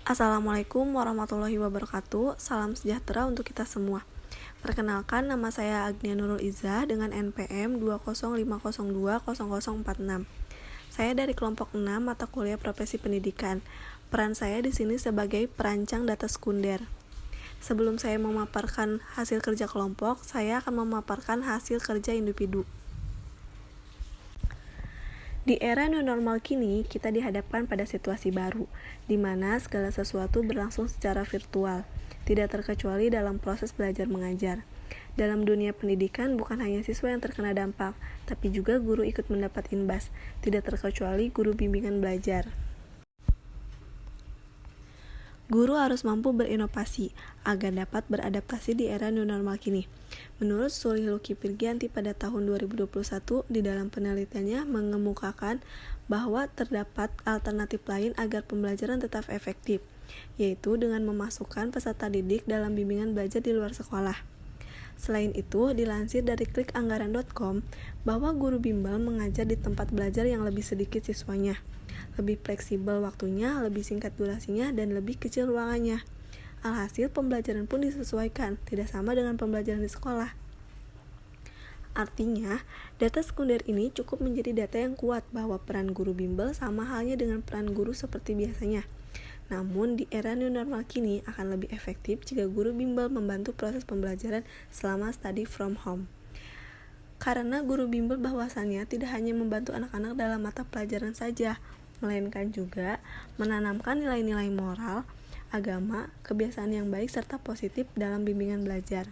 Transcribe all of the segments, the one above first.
Assalamualaikum warahmatullahi wabarakatuh. Salam sejahtera untuk kita semua. Perkenalkan, nama saya Agnia Nurul Izzah dengan NPM 205020046. Saya dari kelompok 6 mata kuliah Profesi Pendidikan. Peran saya di sini sebagai perancang data sekunder. Sebelum saya memaparkan hasil kerja kelompok, saya akan memaparkan hasil kerja individu. Di era new normal kini, kita dihadapkan pada situasi baru, di mana segala sesuatu berlangsung secara virtual, tidak terkecuali dalam proses belajar mengajar. Dalam dunia pendidikan, bukan hanya siswa yang terkena dampak, tapi juga guru ikut mendapat imbas, tidak terkecuali guru bimbingan belajar. Guru harus mampu berinovasi agar dapat beradaptasi di era new normal kini. Menurut Sulih Luki Pirgianti pada tahun 2021, di dalam penelitiannya mengemukakan bahwa terdapat alternatif lain agar pembelajaran tetap efektif, yaitu dengan memasukkan peserta didik dalam bimbingan belajar di luar sekolah. Selain itu, dilansir dari klikanggaran.com bahwa guru bimbel mengajar di tempat belajar yang lebih sedikit siswanya, lebih fleksibel waktunya, lebih singkat durasinya, dan lebih kecil ruangannya. Alhasil, pembelajaran pun disesuaikan, tidak sama dengan pembelajaran di sekolah. Artinya, data sekunder ini cukup menjadi data yang kuat bahwa peran guru bimbel sama halnya dengan peran guru seperti biasanya. Namun, di era new normal kini akan lebih efektif jika guru bimbel membantu proses pembelajaran selama study from home. Karena guru bimbel bahwasannya tidak hanya membantu anak-anak dalam mata pelajaran saja, melainkan juga menanamkan nilai-nilai moral, agama, kebiasaan yang baik, serta positif dalam bimbingan belajar.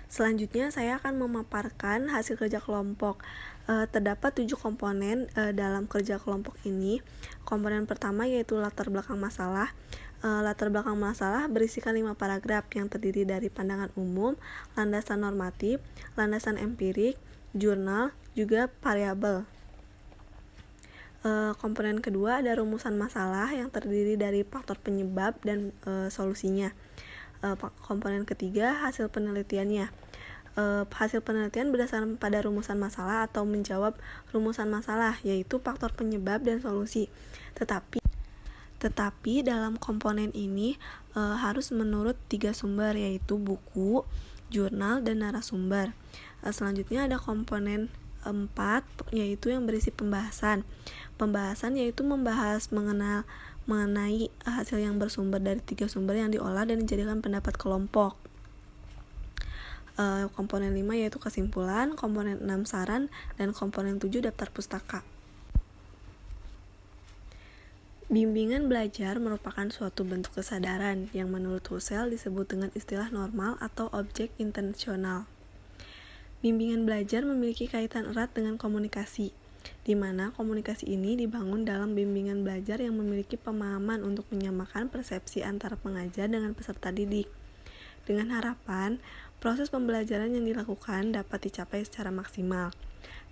Selanjutnya, saya akan memaparkan hasil kerja kelompok. Terdapat 7 komponen dalam kerja kelompok ini. Komponen pertama yaitu latar belakang masalah. Latar belakang masalah berisikan 5 paragraf yang terdiri dari pandangan umum, landasan normatif, landasan empirik, jurnal, juga variabel. Komponen kedua ada rumusan masalah yang terdiri dari faktor penyebab dan solusinya. Komponen ketiga hasil penelitiannya. Hasil penelitian berdasarkan pada rumusan masalah atau menjawab rumusan masalah, yaitu faktor penyebab dan solusi. Tetapi dalam komponen ini harus menurut 3 sumber, yaitu buku, jurnal, dan narasumber. Selanjutnya ada komponen 4, yaitu yang berisi pembahasan. Pembahasan yaitu membahas mengenai hasil yang bersumber dari 3 sumber yang diolah dan dijadikan pendapat kelompok. Komponen 5 yaitu kesimpulan, komponen 6 saran, dan komponen 7 daftar pustaka. Bimbingan belajar merupakan suatu bentuk kesadaran yang menurut Husserl disebut dengan istilah normal atau objek intensional. Bimbingan belajar memiliki kaitan erat dengan komunikasi, di mana komunikasi ini dibangun dalam bimbingan belajar yang memiliki pemahaman untuk menyamakan persepsi antara pengajar dengan peserta didik, dengan harapan proses pembelajaran yang dilakukan dapat dicapai secara maksimal.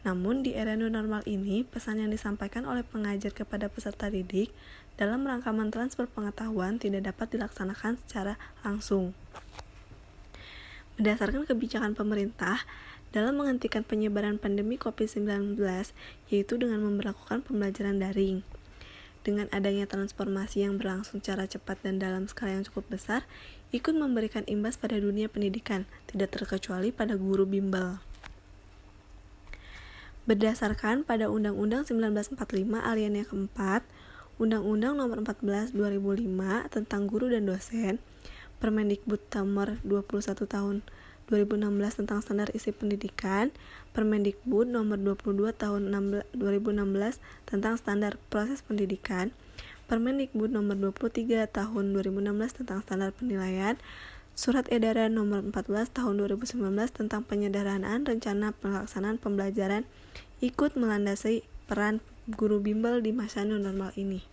Namun di era new normal ini, pesan yang disampaikan oleh pengajar kepada peserta didik dalam rangka mentransfer pengetahuan tidak dapat dilaksanakan secara langsung. Berdasarkan kebijakan pemerintah dalam menghentikan penyebaran pandemi COVID-19, yaitu dengan memberlakukan pembelajaran daring. Dengan adanya transformasi yang berlangsung secara cepat dan dalam skala yang cukup besar, ikut memberikan imbas pada dunia pendidikan, tidak terkecuali pada guru bimbel. Berdasarkan pada Undang-Undang 1945 Alinea keempat, Undang-Undang Nomor 14 2005 tentang Guru dan Dosen, Permendikbud Nomor 21 Tahun 2016 tentang Standar Isi Pendidikan, Permendikbud Nomor 22 Tahun 2016 tentang Standar Proses Pendidikan, Permendikbud Nomor 23 Tahun 2016 tentang Standar Penilaian, Surat Edaran Nomor 14 Tahun 2019 tentang penyederhanaan rencana pelaksanaan pembelajaran ikut melandasi peran guru bimbel di masa new normal ini.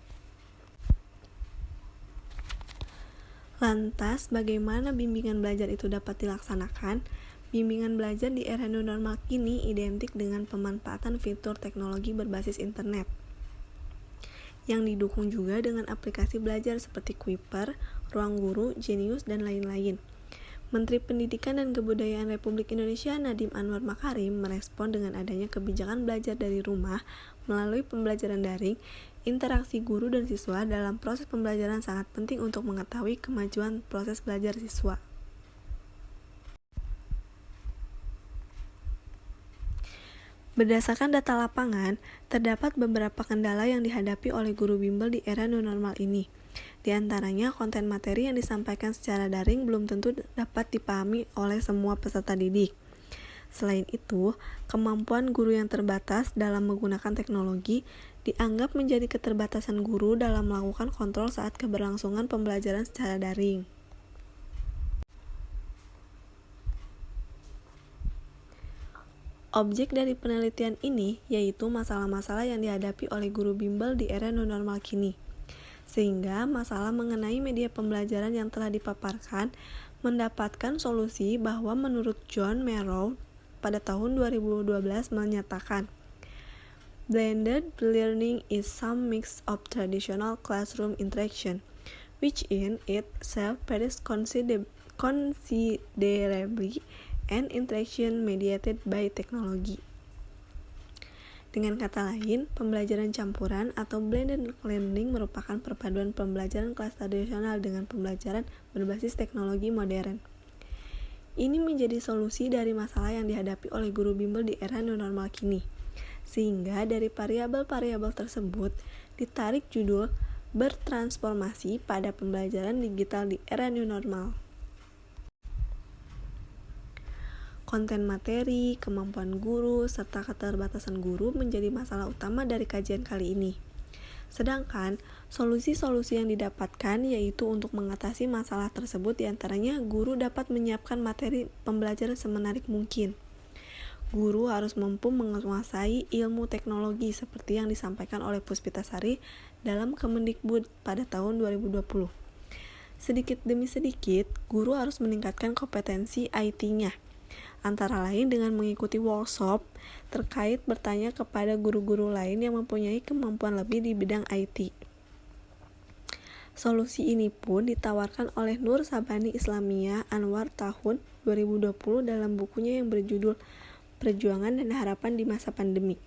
Lantas, bagaimana bimbingan belajar itu dapat dilaksanakan? Bimbingan belajar di era new normal kini identik dengan pemanfaatan fitur teknologi berbasis internet, yang didukung juga dengan aplikasi belajar seperti Kuiper, Ruang Guru, Genius, dan lain-lain. Menteri Pendidikan dan Kebudayaan Republik Indonesia Nadiem Anwar Makarim merespon dengan adanya kebijakan belajar dari rumah melalui pembelajaran daring. interaksi guru dan siswa dalam proses pembelajaran sangat penting untuk mengetahui kemajuan proses belajar siswa. Berdasarkan data lapangan, terdapat beberapa kendala yang dihadapi oleh guru bimbel di era new normal ini. Di antaranya, konten materi yang disampaikan secara daring belum tentu dapat dipahami oleh semua peserta didik. Selain itu, kemampuan guru yang terbatas dalam menggunakan teknologi dianggap menjadi keterbatasan guru dalam melakukan kontrol saat keberlangsungan pembelajaran secara daring. Objek dari penelitian ini yaitu masalah-masalah yang dihadapi oleh guru bimbel di era new normal kini. Sehingga masalah mengenai media pembelajaran yang telah dipaparkan mendapatkan solusi bahwa menurut John Merrow pada tahun 2012 menyatakan, blended learning is some mix of traditional classroom interaction, which in itself varies considerably, and interaction mediated by technology. Dengan kata lain, pembelajaran campuran atau blended learning merupakan perpaduan pembelajaran kelas tradisional dengan pembelajaran berbasis teknologi modern. Ini menjadi solusi dari masalah yang dihadapi oleh guru bimbel di era new normal kini. Sehingga dari variabel-variabel tersebut ditarik judul bertransformasi pada pembelajaran digital di era new normal. Konten materi, kemampuan guru, serta keterbatasan guru menjadi masalah utama dari kajian kali ini. Sedangkan, solusi-solusi yang didapatkan yaitu untuk mengatasi masalah tersebut diantaranya guru dapat menyiapkan materi pembelajaran semenarik mungkin. Guru harus mampu menguasai ilmu teknologi seperti yang disampaikan oleh Puspitasari dalam Kemendikbud pada tahun 2020. Sedikit demi sedikit, guru harus meningkatkan kompetensi IT-nya. Antara lain dengan mengikuti workshop terkait bertanya kepada guru-guru lain yang mempunyai kemampuan lebih di bidang IT. Solusi ini pun ditawarkan oleh Nur Sabani Islamiyah Anwar tahun 2020 dalam bukunya yang berjudul Perjuangan dan Harapan di Masa Pandemi.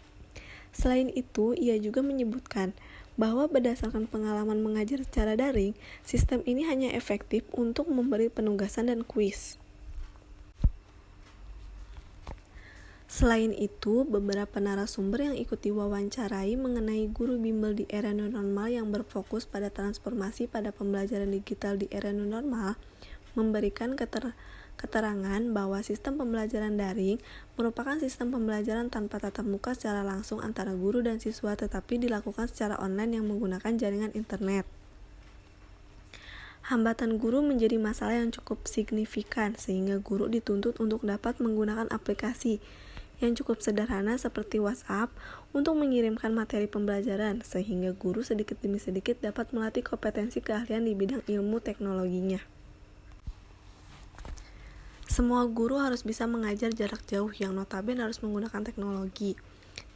Selain itu, ia juga menyebutkan bahwa berdasarkan pengalaman mengajar secara daring, sistem ini hanya efektif untuk memberi penugasan dan kuis. Selain itu, beberapa narasumber yang ikut diwawancarai mengenai guru bimbel di era new normal yang berfokus pada transformasi pada pembelajaran digital di era new normal memberikan keterangan bahwa sistem pembelajaran daring merupakan sistem pembelajaran tanpa tatap muka secara langsung antara guru dan siswa tetapi dilakukan secara online yang menggunakan jaringan internet. Hambatan guru menjadi masalah yang cukup signifikan sehingga guru dituntut untuk dapat menggunakan aplikasi yang cukup sederhana seperti WhatsApp untuk mengirimkan materi pembelajaran sehingga guru sedikit demi sedikit dapat melatih kompetensi keahlian di bidang ilmu teknologinya. Semua guru harus bisa mengajar jarak jauh yang notabene harus menggunakan teknologi.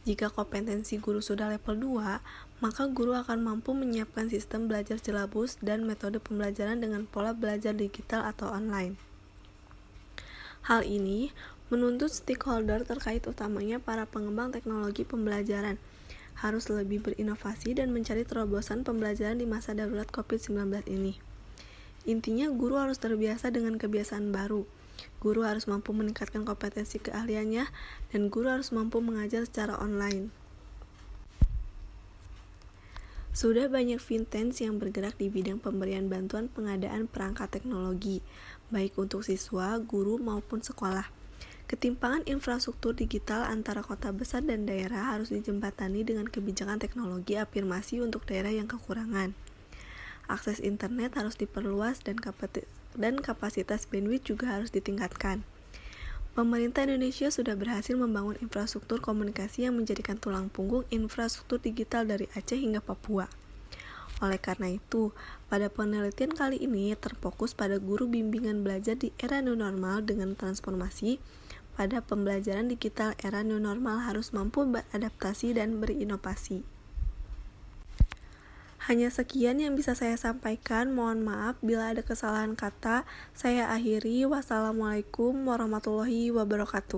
Jika kompetensi guru sudah level 2, maka guru akan mampu menyiapkan sistem belajar silabus dan metode pembelajaran dengan pola belajar digital atau online. Hal ini menuntut stakeholder terkait utamanya para pengembang teknologi pembelajaran harus lebih berinovasi dan mencari terobosan pembelajaran di masa darurat COVID-19 ini. Intinya guru harus terbiasa dengan kebiasaan baru. Guru harus mampu meningkatkan kompetensi keahliannya dan guru harus mampu mengajar secara online. Sudah banyak vintage yang bergerak di bidang pemberian bantuan pengadaan perangkat teknologi, baik untuk siswa, guru maupun sekolah. Ketimpangan infrastruktur digital antara kota besar dan daerah harus dijembatani dengan kebijakan teknologi afirmasi untuk daerah yang kekurangan. Akses internet harus diperluas dan kapasitas bandwidth juga harus ditingkatkan. Pemerintah Indonesia sudah berhasil membangun infrastruktur komunikasi yang menjadikan tulang punggung infrastruktur digital dari Aceh hingga Papua. Oleh karena itu, pada penelitian kali ini terfokus pada guru bimbingan belajar di era new normal dengan transformasi pada pembelajaran digital era new normal harus mampu beradaptasi dan berinovasi. Hanya sekian yang bisa saya sampaikan. Mohon maaf bila ada kesalahan kata. Saya akhiri. Wassalamualaikum warahmatullahi wabarakatuh.